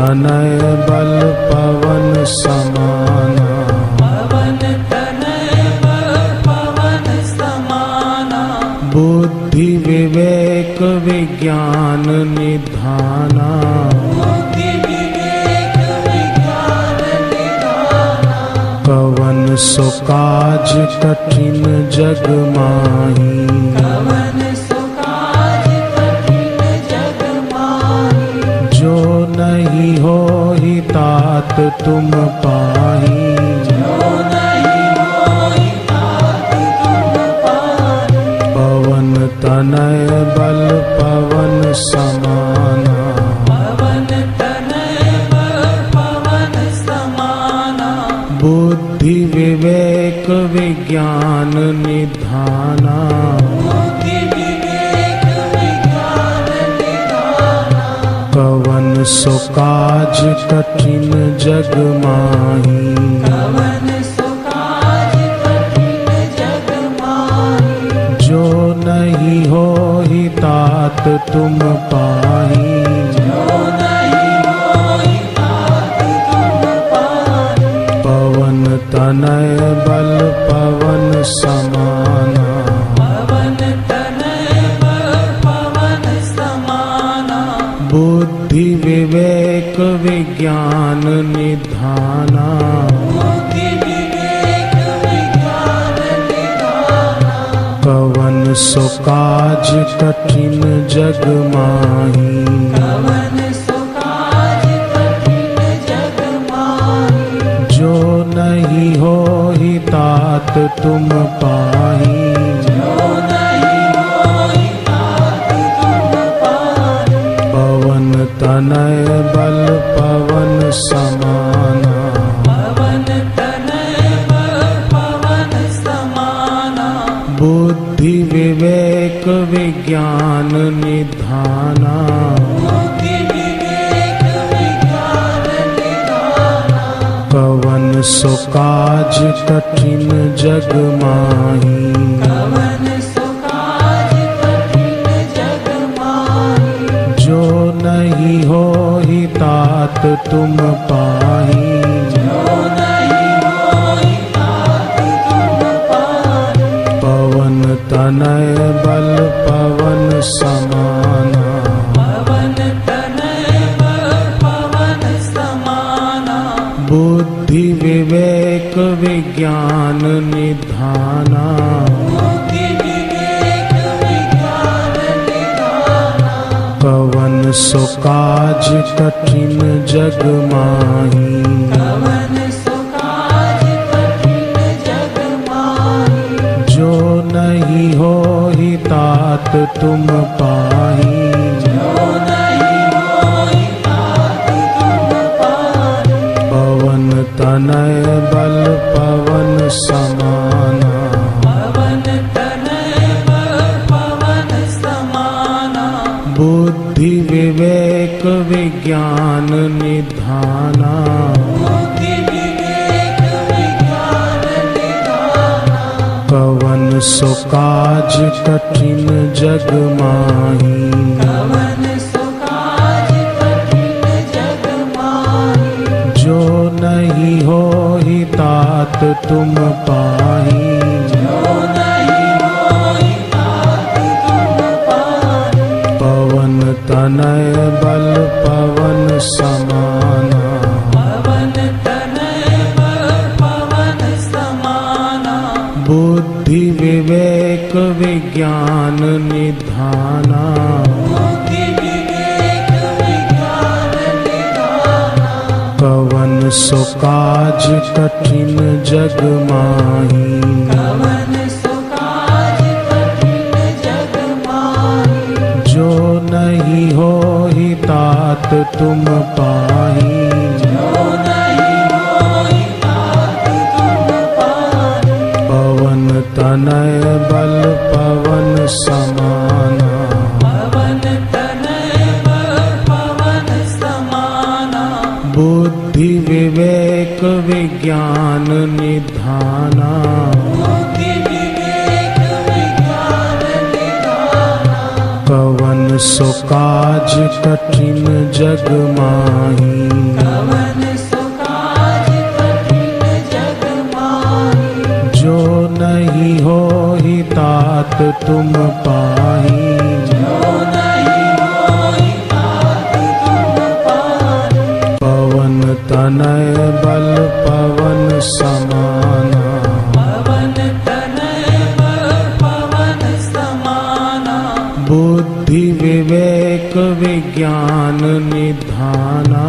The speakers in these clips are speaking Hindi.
तनय बल पवन समाना। पवन तनय बल पवन समाना। बुद्धि विवेक विज्ञान निधाना। बुद्धि विवेक विज्ञान निधाना। कवन सो काज कठिन जग माही। कवन सो काज कठिन जग माही। जो नहीं होहि तात तुम पाही। जो नहीं होहि तात तुम पाही। पवन तनय बल पवन समाना। पवन तनय बल पवन समाना। बुद्धि विवेक विज्ञान निधाना। बुद्धि विवेक विज्ञान निधाना। कवन सो काज कठिन जग माही। कवन सो काज कठिन जग माही। जो नहीं होहि तात तुम पाही। जो नहीं होहि तात तुम पाही। पवन तनय बल पवन समाना। पवन तनय बल पवन समाना। बुद्धि विवेक विज्ञान निधाना। बुद्धि विवेक विज्ञान निधाना। कवन सो काज कठिन जग माही। कवन सो काज कठिन जग माही। जो नहीं होहि तात तुम पाही। जो नहीं होहि तात तुम पाही। पवन तनय बल पवन समाना। पवन तनय बल पवन समाना। बुद्धि विवेक विज्ञान निधाना। बुद्धि विवेक विज्ञान निधाना। कवन सो काज कठिन जग माही। कवन सो काज कठिन जग माही। जो नहीं होहि तात तुम पाही। जो नहीं होहि तात तुम पाही। पवन तनय बल पवन समाना। पवन तनय बल पवन समाना। बुद्धि विवेक विज्ञान निधाना। बुद्धि विवेक विज्ञान निधाना। कवन सो काज कठिन जग माही। कवन सो काज कठिन जग माही। जो नहीं होहि तात तुम पाही। जो नहीं होहि तात तुम पाही। पवन तनय बल पवन समाना। पवन तनय बल पवन समाना। बुद्धि विवेक विज्ञान निधाना। बुद्धि विवेक विज्ञान निधाना। कवन सो काज कठिन जग माही। कवन सो काज कठिन जग माही। जो नहीं होहि तात तुम पाही। जो नहीं होहि तात तुम पाही। पवन तनय बल पवन समाना। पवन तनय बल पवन समाना। बुद्धि विवेक विज्ञान निधाना। बुद्धि विवेक विज्ञान निधाना। कवन सो काज कठिन जग माही। कवन सो काज कठिन जग माही। जो नहीं होहि तात तुम पाही। जो नहीं होहि तात तुम पाही। पवन तनय बल पवन समाना। पवन तनय बल पवन समाना। बुद्धि विवेक विज्ञान निधाना। बुद्धि विवेक विज्ञान निधाना। कवन सो काज कठिन जग माही। कवन सो काज कठिन जग माही। जो नहीं हो ही तात तुम पाही। जो नहीं होई तात तुम पाही। पवन तनय बल पवन समाना। पवन तनय बल पवन समाना। बुद्धि विवेक विज्ञान निधाना।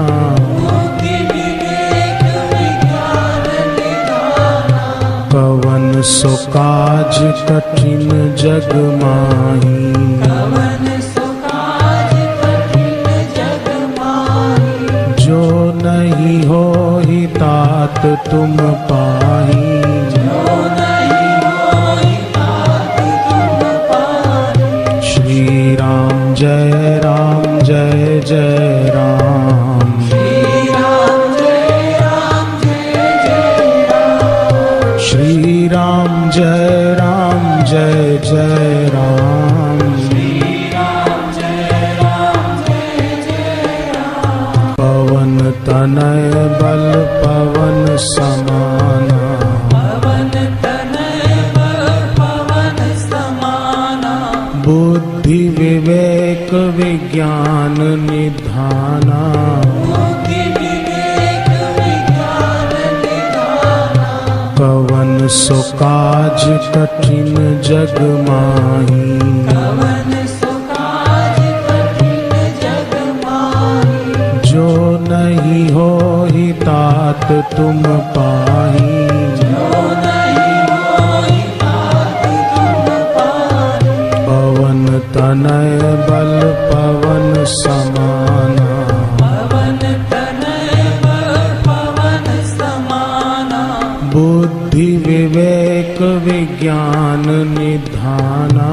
बुद्धि विवेक विज्ञान निधाना। कवन सो काज कठिन जग माही। कवन सो काज कठिन जग माही। जो नहीं हो ही तात तुम पाही। जो नहीं होई तात तुम पाही। श्री राम जय राम जय जय राम। श्री राम जय राम जय जय राम। श्री राम जय राम जय जय राम। श्री राम जय राम जय जय राम। पवन तनय बल पवन समाना। पवन तनय बल पवन समाना। बुद्धि विवेक विज्ञान निधाना। बुद्धि विवेक विज्ञान निधाना। कवन सो काज कठिन जग माही। कवन सो काज कठिन जग माही। जो नहीं हो ही तात तुम पाही। जो नहीं होई तात तुम पाही। पवन तनय बल पवन समाना। पवन तनय बल पवन समाना। बुद्धि विवेक विज्ञान निधाना।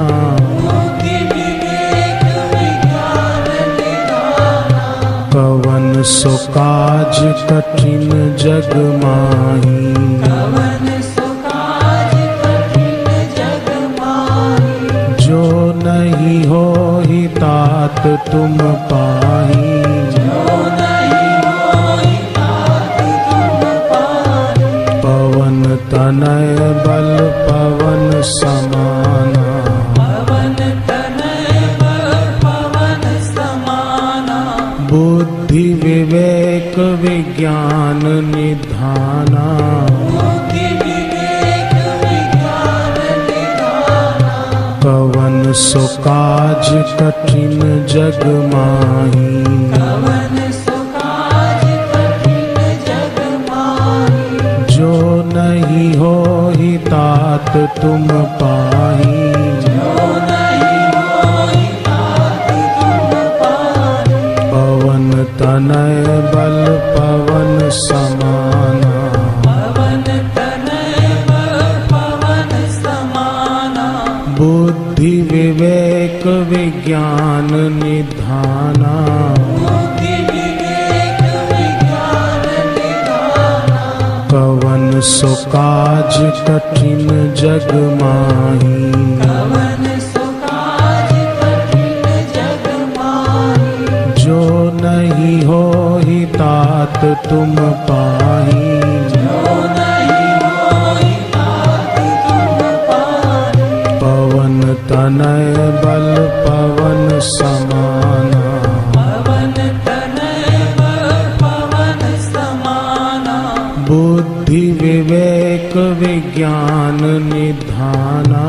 बुद्धि विवेक विज्ञान निधाना। कवन सो काज कठिन जग माही। कवन सो काज कठिन जग माही। जो नहीं हो ही तात तुम पाही। जो नहीं होई तात तुम पाही। पवन तनय बल पवन समाना। पवन तनय बल पवन समाना। बुद्धि विवेक विज्ञान निधाना। बुद्धि विवेक विज्ञान निधाना। कवन सो काज कठिन जग माही। कवन सो काज कठिन जग माही। जो नहीं हो ही तात तुम पाही। जो नहीं होई तात तुम पाही। पवन तनय बल पवन समाना। पवन तनय बल पवन समाना। बुद्धि विवेक विज्ञान निधाना। बुद्धि विवेक विज्ञान निधाना। कवन सो काज कठिन जग माही। कवन सो काज कठिन जग माही। जो नहीं हो ही तात तुम पाही। जो नहीं होई तात तुम पाही। पवन तनय बल पवन समाना। पवन तनय बल पवन समाना। बुद्धि विवेक विज्ञान निधाना।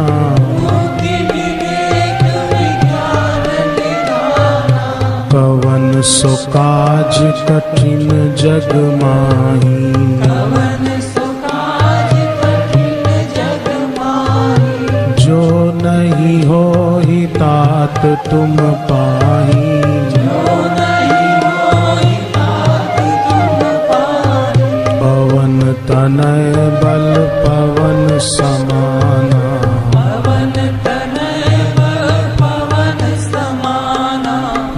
बुद्धि विवेक विज्ञान निधाना। कवन सो काज कठिन जग माही। कवन सो काज कठिन जग माही। जो नहीं हो ही तात तुम पाही। जो नहीं होई तात तुम पाही। पवन तनय बल पवन समाना। पवन तनय बल पवन समाना।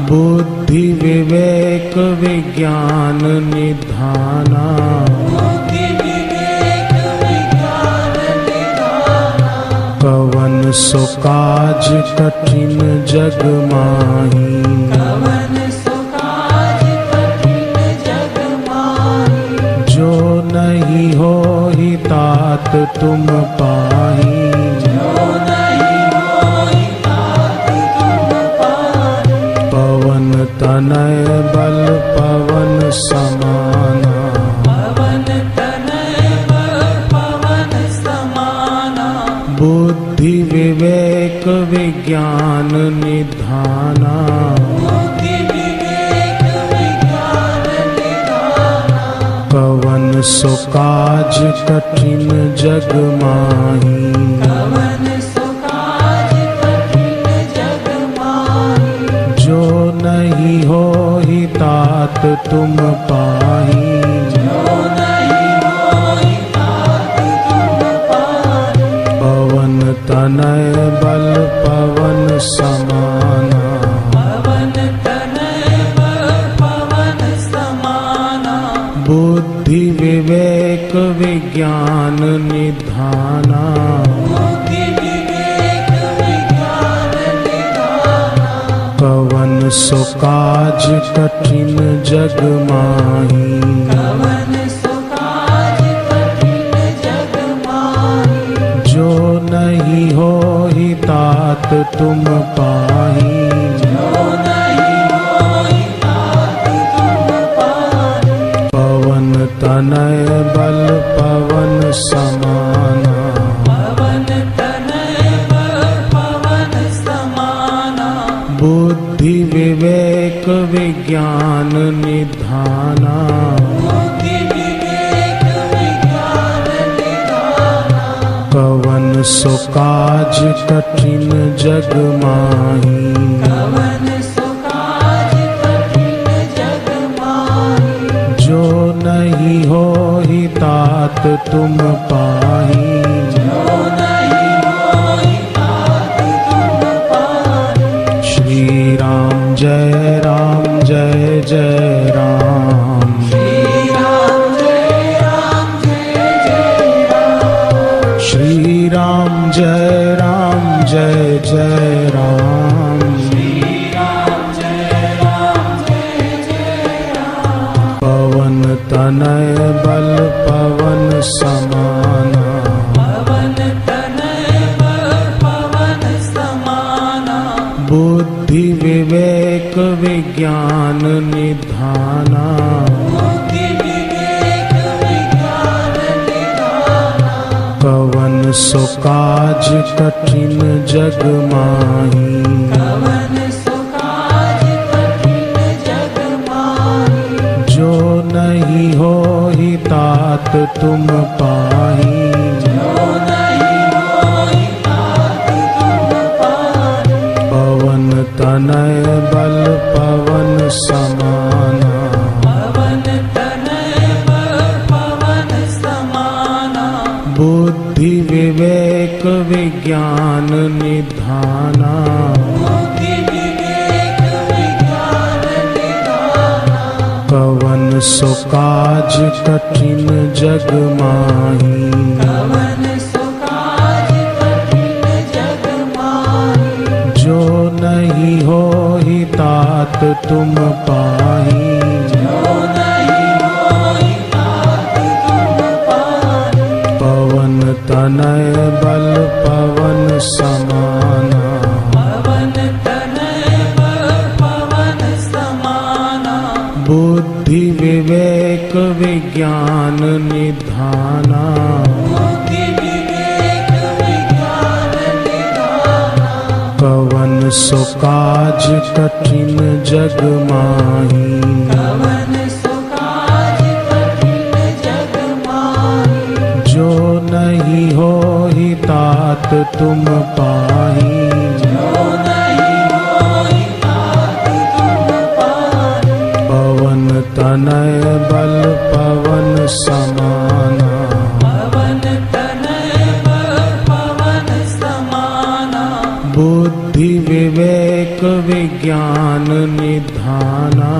बुद्धि विवेक विज्ञान निधाना। बुद्धि विवेक विज्ञान निधाना। कवन सो काज कठिन जग माही। कवन सो काज कठिन जग माही। जो नहीं होहि तात तुम पाही। जो नहीं होई तात तुम पाही। पवन तनय बल पवन समाना। पवन तनय बल पवन समाना। बुद्धि विवेक विज्ञान निधाना। बुद्धि विवेक विज्ञान निधाना। कवन सो काज कठिन जग माही। कवन सो काज कठिन जग माही। जो नहीं होहि तात तुम पाही। जो नहीं होई तात तुम पाही। पवन तनय बल पवन समाना। पवन तनय बल पवन समाना। बुद्धि विवेक विज्ञान निधाना। बुद्धि विवेक विज्ञान निधाना। कवन सो काज कठिन जग माही। कवन सो काज कठिन जग माही। जो नहीं होहि तात तुम पाही। जो नहीं होई तात तुम पाही। पवन तनय बल पवन समाना। पवन तनय बल पवन समाना। बुद्धि विवेक विज्ञान निधाना। बुद्धि विवेक विज्ञान निधाना। कवन सो काज कठिन जग माही। कवन सो काज कठिन जग माही। जो नहीं होहि तात तुम पाही। जो नहीं होई तात तुम पाही। श्री राम जय राम जय जय राम। श्री राम जय राम जय जय राम। श्री राम जय राम जय जय राम। श्री राम जय राम जय जय राम। पवन तनय बल पवन समाना। पवन तनय बल पवन समाना। बुद्धि विवेक विज्ञान निधाना। बुद्धि विवेक विज्ञान निधाना। कवन सो काज कठिन जग माही। कवन सो काज कठिन जग माही। जो नहीं होहि तात तुम पाही। जो नहीं होई तात तुम पाही। पवन तनय बल पवन समाना। पवन तनय बल पवन समाना। बुद्धि विवेक विज्ञान निधाना। बुद्धि विवेक विज्ञान निधाना। कवन सो काज कठिन जग माही। कवन सो काज कठिन जग माही। जो नहीं होहि तात तुम पाही। जो नहीं होई तात तुम पाही। पवन तनय बल पवन समाना। पवन तनय बल पवन समाना। बुद्धि विवेक विज्ञान निधाना। बुद्धि विवेक विज्ञान निधाना। कवन सो काज कठिन जग माही। कवन सो काज कठिन जग माही। जो नहीं होहि तात तुम पाही। जो नहीं होई तात तुम पाही। पवन तनय बल पवन समाना। पवन तनय बल पवन समाना। बुद्धि विवेक विज्ञान निधाना।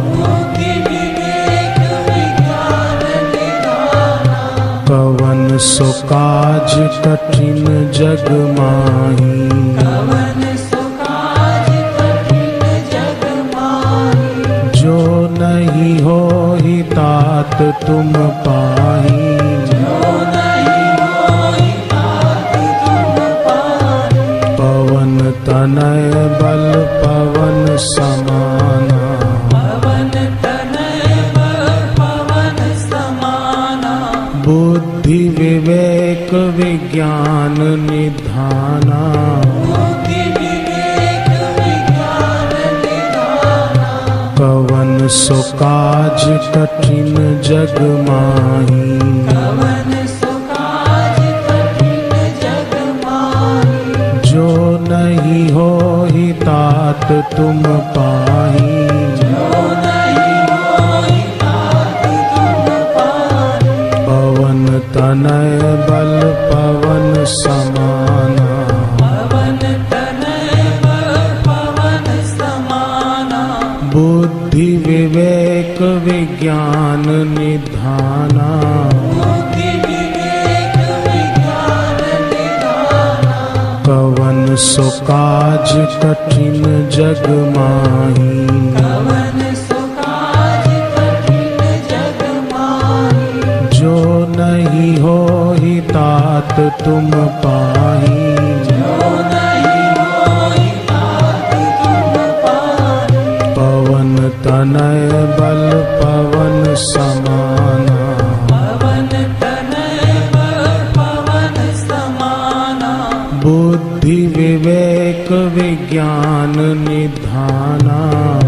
बुद्धि विवेक विज्ञान निधाना। कवन सो काज कठिन जग माही। कवन सो काज कठिन जग माही। जो नहीं होहि तात तुम पाही। जो नहीं होई तात तुम पाही। पवन तनय बल पवन समाना। पवन तनय बल पवन समाना। बुद्धि विवेक विज्ञान निधाना। बुद्धि विवेक विज्ञान निधाना। कवन सो काज कठिन जग माही। कवन सो काज कठिन जग माही। जो नहीं होहि तात तुम पाही। जो नहीं होई तात तुम पाही। पवन तनय बल पवन समाना। पवन तनय बल पवन समाना। बुद्धि विवेक विज्ञान निधाना। बुद्धि विवेक विज्ञान निधाना। कवन सो काज कठिन जग माही। कवन सो काज कठिन जग माही। जो नहीं होहि तात तुम पाही। जो नहीं होई तात तुम पाही। पवन तनय बल पवन समाना। पवन तनय बल पवन समाना। बुद्धि विवेक विज्ञान निधाना।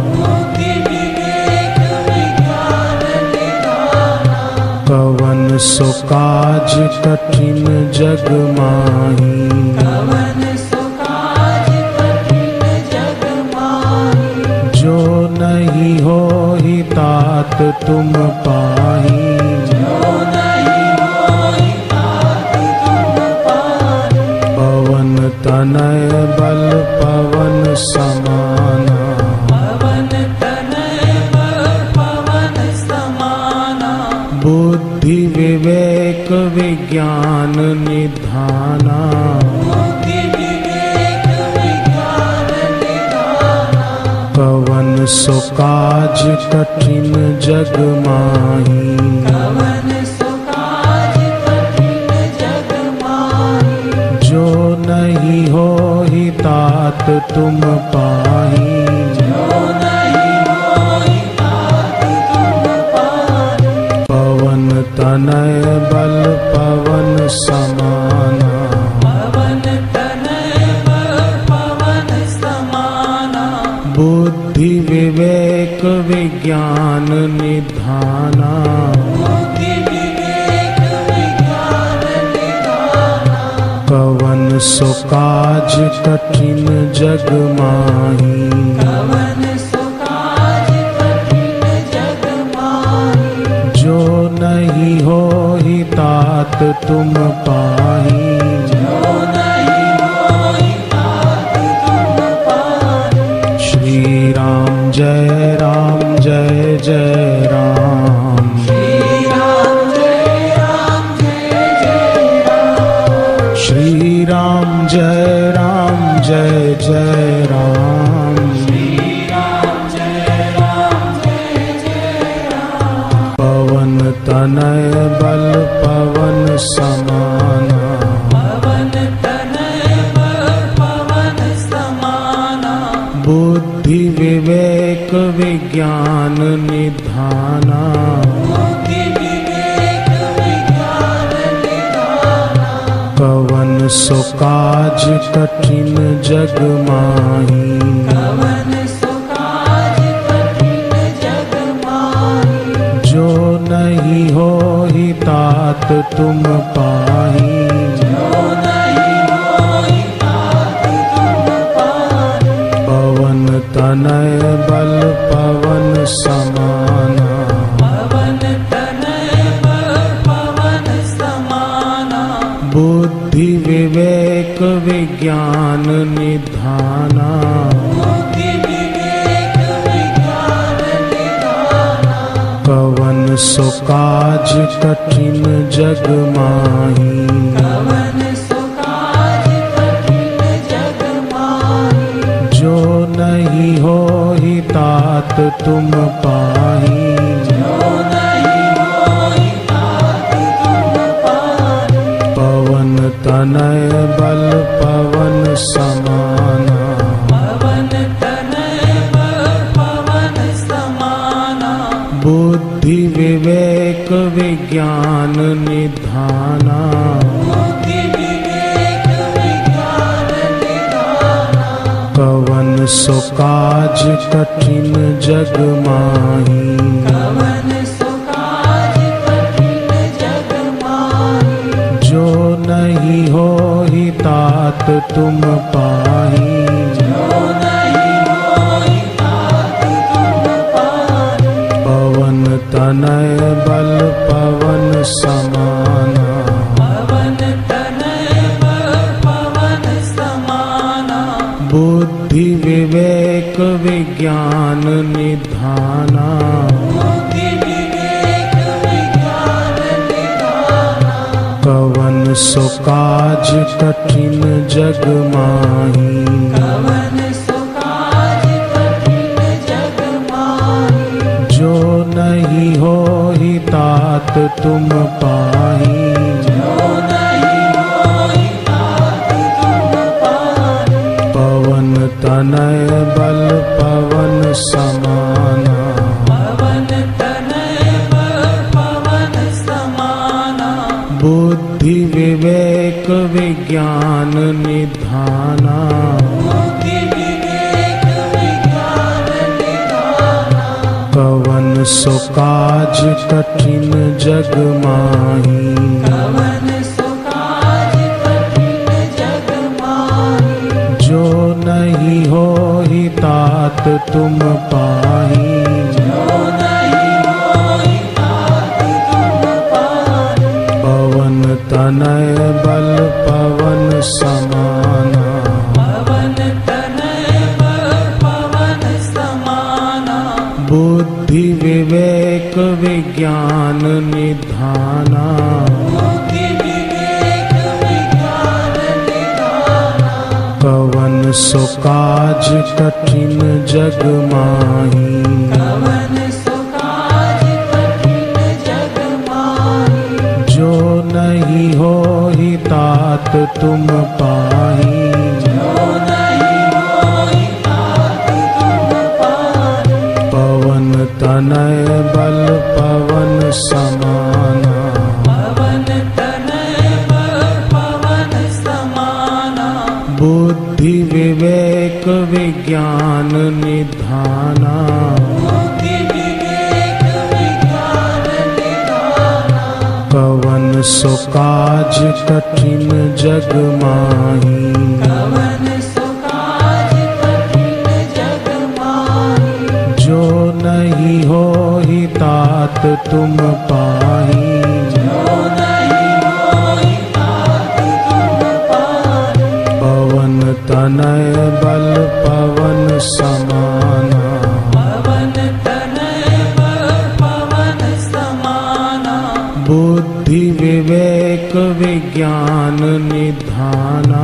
बुद्धि विवेक विज्ञान निधाना। कवन सो काज कठिन जग माही। कवन सो काज कठिन जग माही। जो नहीं होहि तात तुम पाही। जो नहीं होई तात तुम पाही। पवन तनय बल पवन समाना। पवन तनय बल पवन समाना। बुद्धि विवेक विज्ञान निधाना। बुद्धि विवेक विज्ञान निधाना। कवन सो काज कठिन जग माही। कवन सो काज कठिन जग माही। जो नहीं होहि तात तुम पाही। जो नहीं होई तात तुम पाही। पवन तनय बल पवन समाना। पवन तनय बल पवन समाना। बुद्धि विवेक विज्ञान निधाना। बुद्धि विवेक विज्ञान निधाना। कवन सो काज कठिन जग माही। कवन सो काज कठिन जग माही। जो नहीं होहि तात तुम पाही। जो नहीं होई तात तुम पाही। श्री राम जय राम जय जय राम। श्री राम जय राम जय जय राम। श्री राम जय राम जय जय राम। श्री राम जय राम जय जय राम। पवन तनय बल पवन समाना। पवन तनय बल पवन समाना। बुद्धि विवेक विज्ञान निधाना। बुद्धि विवेक विज्ञान निधाना। कवन सो काज कठिन जग माही। कवन सो काज कठिन जग माही। जो नहीं होहि तात तुम पाही। जो नहीं होई तात तुम पाही। पवन तनय बल पवन समाना। पवन तनय बल पवन समाना। बुद्धि विवेक विज्ञान निधाना। बुद्धि विवेक विज्ञान निधाना। कवन सो काज कठिन जग माही। कवन सो काज कठिन जग माही। जो नहीं होहि तात तुम पाही। जो नहीं होई तात तुम पाही। पवन तनय बल पवन समाना। पवन तनय बल पवन समाना। बुद्धि विवेक विज्ञान निधाना। बुद्धि विवेक विज्ञान निधाना। कवन सो काज कठिन जग माही। कवन सो काज कठिन जग माही। जो नहीं होहि तात तुम पाही। जो नहीं होई तात तुम पाही। पवन तनय बल पवन समाना। पवन तनय बल पवन समाना। बुद्धि विवेक विज्ञान निधाना। बुद्धि विवेक विज्ञान निधाना। कवन सो काज कठिन जग माही। कवन सो काज कठिन जग माही। जो नहीं होहि तात तुम पाही। जो नहीं होई तात तुम पाही। पवन तनय बल पवन समाना। पवन तनय बल पवन समाना। बुद्धि विवेक विज्ञान निधाना। बुद्धि विवेक विज्ञान निधाना। कवन सो काज कठिन जग माही। कवन सो काज कठिन जग माही। जो नहीं होहि तात तुम पाही। जो नहीं होई तात तुम पाही। पवन तनय बल पवन समाना। पवन तनय बल पवन समाना। बुद्धि विवेक विज्ञान निधाना। बुद्धि विवेक विज्ञान निधाना। कवन सो काज कठिन जग माही। कवन सो काज कठिन जग माही। जो नहीं होहि तात तुम पाही। जो नहीं होई तात तुम पाही। पवन तनय बल पवन समाना। पवन तनय बल पवन समाना। बुद्धि विवेक विज्ञान निधाना। बुद्धि विवेक विज्ञान निधाना। कवन सो काज कठिन जग माही। कवन सो काज कठिन जग माही। जो नहीं होहि तात तुम पाही। जो नहीं होई तात तुम पाही। पवन तनय बल पवन समाना। पवन तनय बल पवन समाना। बुद्धि विवेक विज्ञान निधाना।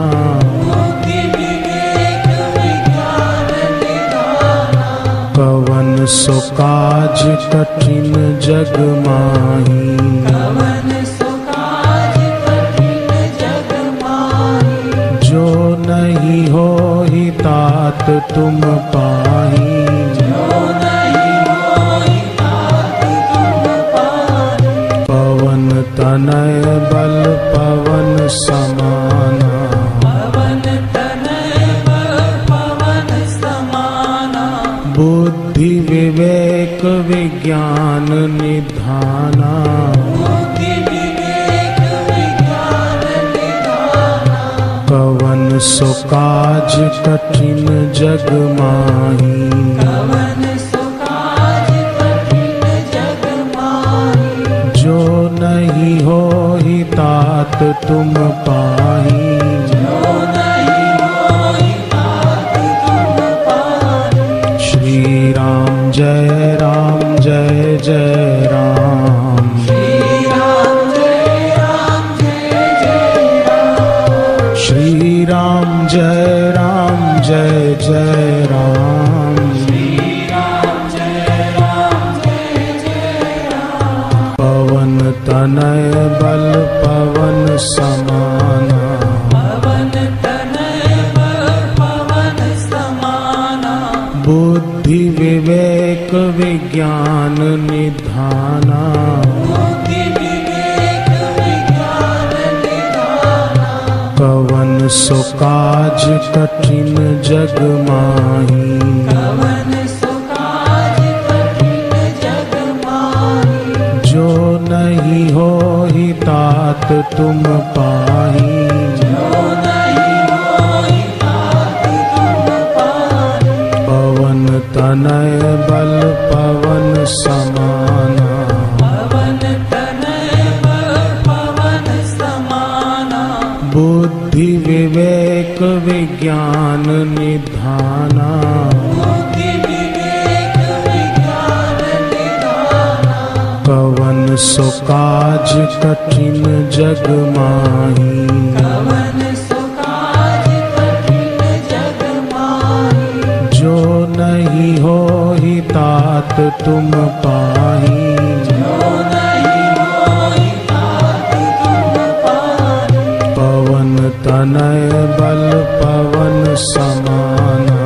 बुद्धि विवेक विज्ञान निधाना। कवन सो काज कठिन जग माही। कवन सो काज कठिन जग माही। जो नहीं होहि तात तुम पाही। जो नहीं होई तात तुम पाही। पवन तनय बल पवन समाना। पवन तनय बल पवन समाना। बुद्धि विवेक विज्ञान निधाना। बुद्धि विवेक विज्ञान निधाना। कवन सो काज कठिन जग माही। कवन सो काज कठिन जग माही। जो नहीं होहि तात तुम पाही। जो नहीं होई तात तुम पाही। श्री राम जय जय राम। तनय बल पवन समाना पवन तनय बल पवन समाना बुद्धि विवेक विज्ञान निधाना बुद्धि विवेक विज्ञान निधाना कवन सो काज कठिन जग माही कवन सो काज कठिन जग माही जो नहीं होहि तात तुम पाही जो नहीं होई तात तुम पाही पवन तनय बल पवन समाना पवन तनय बल पवन समाना बुद्धि विवेक विज्ञान निधाना बुद्धि विवेक विज्ञान निधाना कवन सो काज कठिन जग माही कवन सो काज कठिन जग माही जो नहीं होहि तात तुम पाही जो नहीं होई तात तुम पाही पवन तनय बल पवन समाना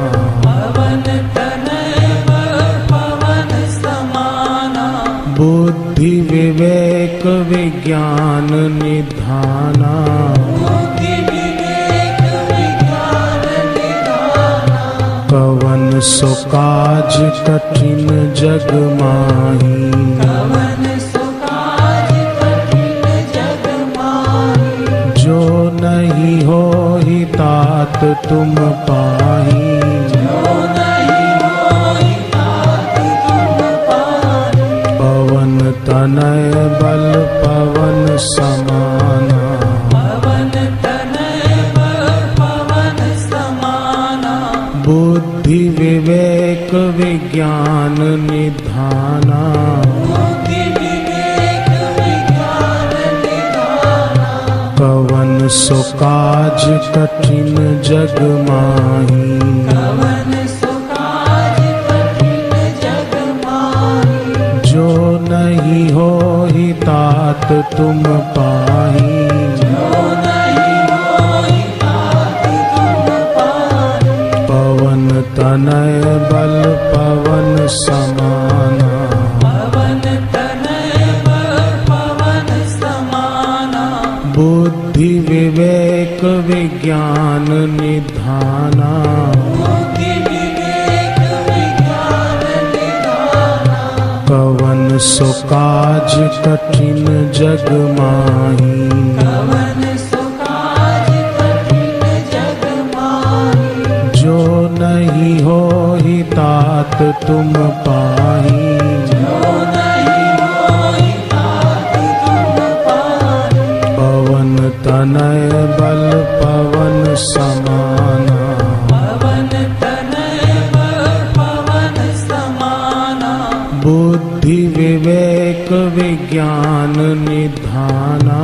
पवन तनय बल पवन समाना बुद्धि विवेक विज्ञान निधाना बुद्धि विवेक विज्ञान निधाना कवन सो काज कठिन जग माही कवन सो काज कठिन जग माही जो नहीं होहि तात तुम पाही जो नहीं होई तात तुम पाही पवन तनय बल पवन समाना पवन तनय बल पवन समाना बुद्धि विवेक विज्ञान निधाना बुद्धि विवेक विज्ञान निधाना कवन सो काज कठिन जग माही कवन सो काज कठिन जग माही जो नहीं होहि तात तुम पाही जो नहीं होई तात तुम पाही पवन तनय बल पवन समाना पवन तनय बल पवन समाना बुद्धि विवेक विज्ञान निधाना बुद्धि विवेक विज्ञान निधाना कवन सो काज कठिन जग माही कवन सो काज कठिन जग माही जो नहीं होहि तात तुम पाही जो नहीं होई तात तुम पाही पवन तनय बल पवन समाना पवन तनय बल पवन समाना बुद्धि विवेक विज्ञान निधाना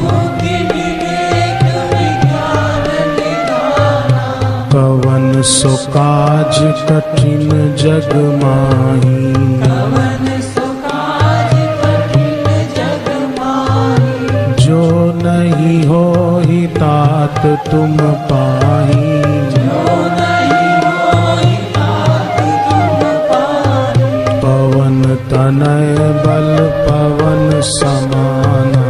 बुद्धि विवेक विज्ञान निधाना कवन सो काज कठिन जग माही कवन सो काज कठिन जग माही जो नहीं होहि तात तुम पाही जो नहीं होई तात तुम पाही पवन तनय बल पवन समाना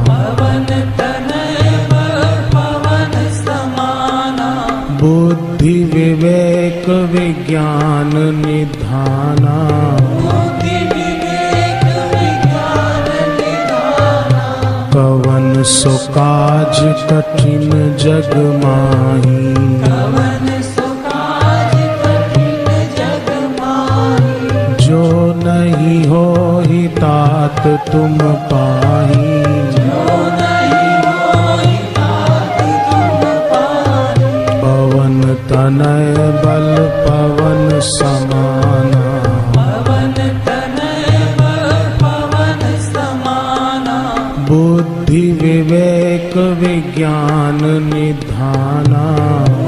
पवन तनय बल पवन समाना बुद्धि विवेक विज्ञान निधाना बुद्धि विवेक विज्ञान निधाना कवन सो काज कठिन जग माही कवन सो काज कठिन जग माही जो नहीं होहि तात तुम पाही जो नहीं होई तात तुम पाही पवन तनय बल पवन समाना पवन तनय बल पवन समाना बुद्धि विवेक विज्ञान निधाना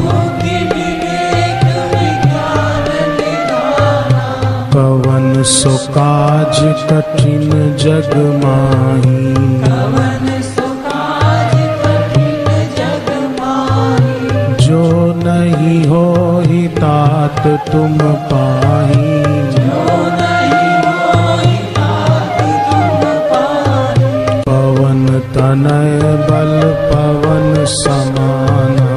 बुद्धि विवेक विज्ञान निधाना कवन सो काज कठिन जग माही। कवन सो काज कठिन जग माही। जो नहीं होहि तात तुम पाही। जो नहीं होहि तात तुम पाही। पवन तनय बल पवन समाना।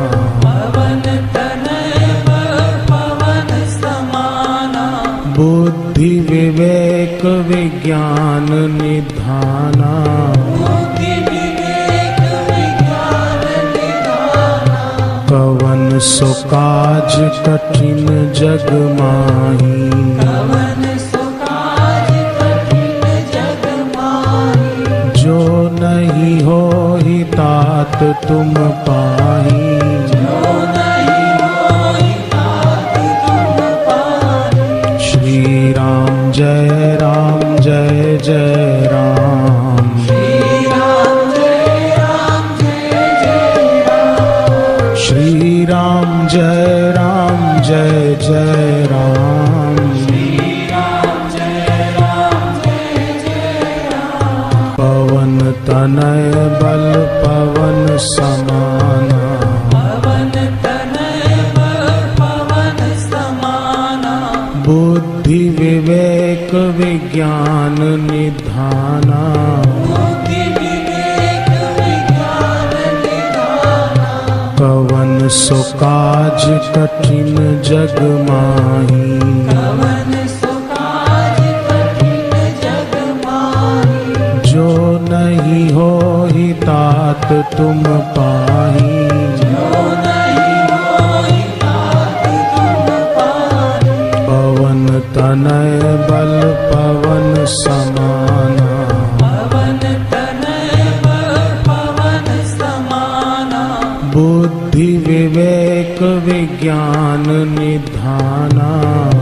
पवन तनय बल पवन समाना। बुद्धि विवेक विज्ञान निधाना। बुद्धि विवेक विज्ञान निधाना। कवन सो काज कठिन जग माही। कवन सो काज कठिन जग माही। जो नहीं होहि तात तुम पाही। जो नहीं होहि तात तुम पाही। श्री राम जय जय राम। श्री राम जय जय राम। श्री राम जय जय राम। श्री राम जय जय राम। पवन तनय बल पवन समाना। पवन तनय बल पवन समाना। बुद्धि विवेक विज्ञान निधाना। बुद्धि विवेक विज्ञान निधाना। कवन सो काज कठिन जग माही। कवन सो काज कठिन जग माही। जो नहीं होहि तात तुम पाही। जो नहीं होहि तात तुम पाही। पवन तनय बल पवन समाना। पवन तनय बल पवन समाना। बुद्धि विवेक विज्ञान निधाना।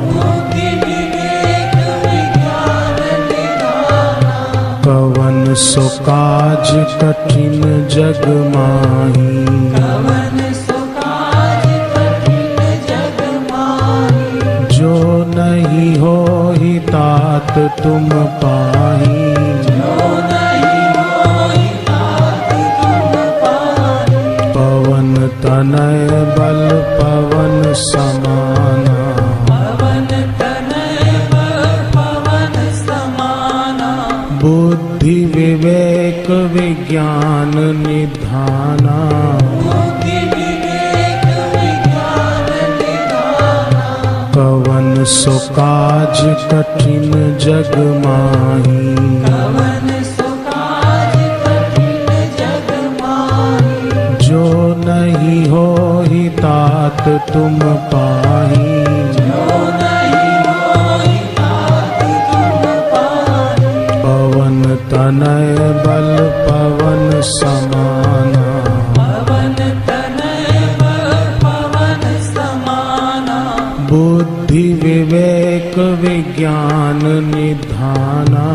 बुद्धि विवेक विज्ञान निधाना। कवन सो काज कठिन जग माही। कवन सो काज कठिन जग माही। जो नहीं होहि तात तुम पाही। जो नहीं होहि तात तुम पाही। पवन तनय बल पवन समाना। पवन तनय बल पवन समाना। बुद्धि विवेक विज्ञान निधाना। बुद्धि विवेक विज्ञान निधाना। कवन सो काज कठिन जग माही। कवन सो काज कठिन जग माही। जो नहीं होहि तात तुम पाही। जो नहीं होहि तात तुम पाही। पवन तनय बल पवन समाना। पवन तनय बल पवन समाना। बुद्धि विवेक विज्ञान निधाना।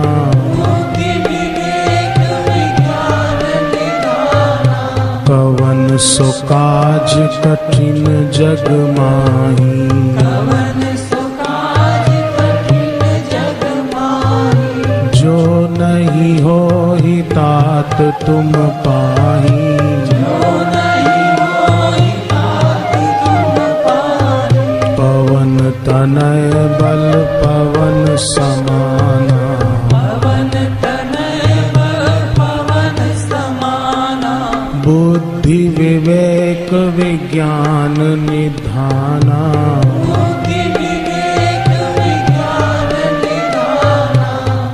बुद्धि विवेक विज्ञान निधाना। कवन सो काज कठिन जग माही। कवन सो काज कठिन जग माही। जो नहीं होहि तात तुम पाही। जो नहीं होहि तात तुम पाही। पवन तनय बल पवन समाना। पवन तनय बल पवन समाना। बुद्धि विवेक विज्ञान निधाना। बुद्धि विवेक विज्ञान निधाना।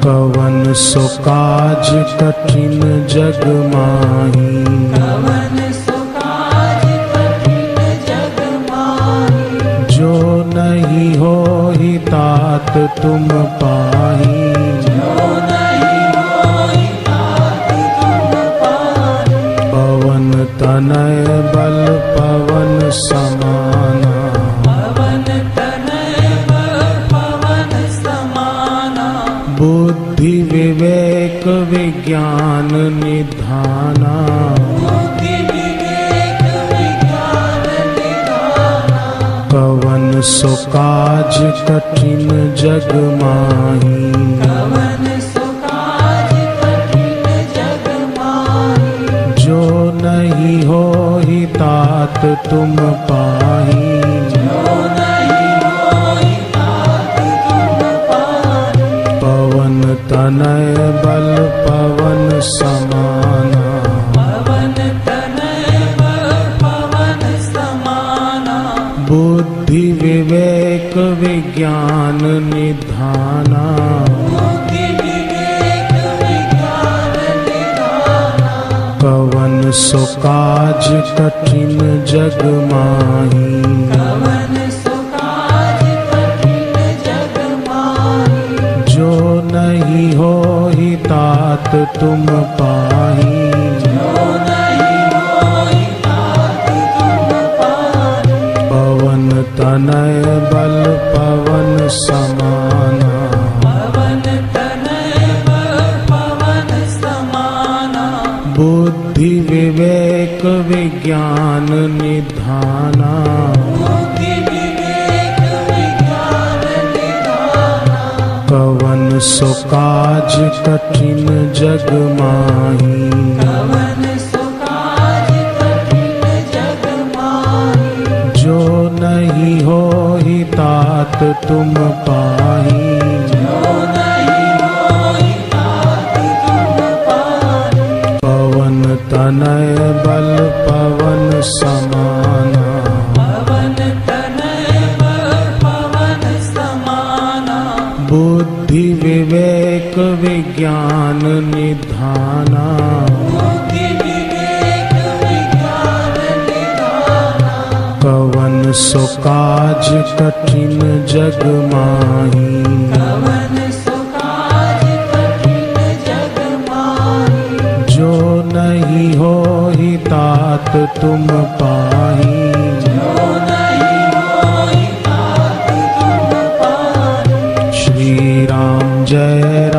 कवन सो काज कठिन जग माही। कवन सो काज कठिन जग माही। जो नहीं होहि तात तुम पाही। जो नहीं होहि तात तुम पाही। पवन तनय बल पवन समाना। पवन तनय बल पवन समाना। बुद्धि विवेक विज्ञान निधाना। बुद्धि विवेक विज्ञान निधाना। कवन सो काज कठिन जग माही कवन सो काज कठिन जग माही जो नहीं होहि तात तुम पाही जो नहीं होई तात तुम पाही पवन तनय बल पवन समाना पवन तनय बल पवन समाना बुद्धि विवेक विज्ञान निधाना बुद्धि विवेक विज्ञान निधाना कवन सो काज कठिन जग माही कवन सो काज कठिन जग माही जो नहीं होहि तात तुम पाही जो नहीं होई तात तुम पाही पवन तनय बल पवन समाना पवन तनय बल पवन समाना बुद्धि विवेक विज्ञान निधाना बुद्धि विवेक विज्ञान निधाना कवन सो काज कठिन जग माही कवन सो काज कठिन जग माही जो नहीं होहि तात तुम पाही जो नहीं होई तात तुम पाही पवन तनय बल पवन समाना पवन तनय बल पवन समाना बुद्धि विवेक विज्ञान निधाना बुद्धि विवेक विज्ञान निधाना कवन सो काज कठिन जग माही कवन सो काज कठिन जग माही जो नहीं होहि तात तुम पाही जो नहीं होई तात तुम पाही श्री राम जय